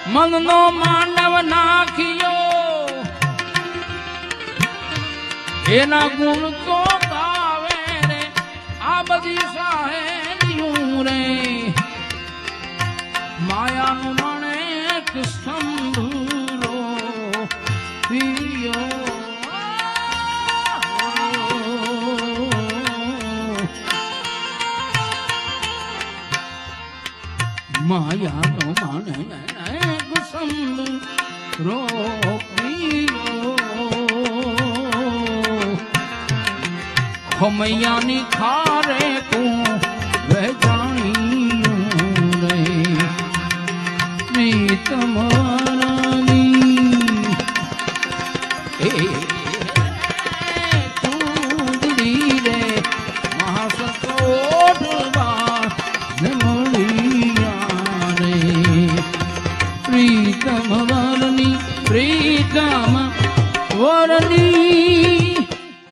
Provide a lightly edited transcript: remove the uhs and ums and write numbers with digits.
મનનો માંડવ નાખ્યો એના ગુણ તો ગાવે રે આ બધી સાહેલિયું રે માયાનું મણે સંભૂરો પિયો માયાનો મણે સંભૂરો પિયો ખમૈયાની ખારે તું વેચાણી રે તમારાની ચૂંદડી રે મહાસતોઠવા મળ્યા રે પ્રીતમ વરની પ્રીતમ વરની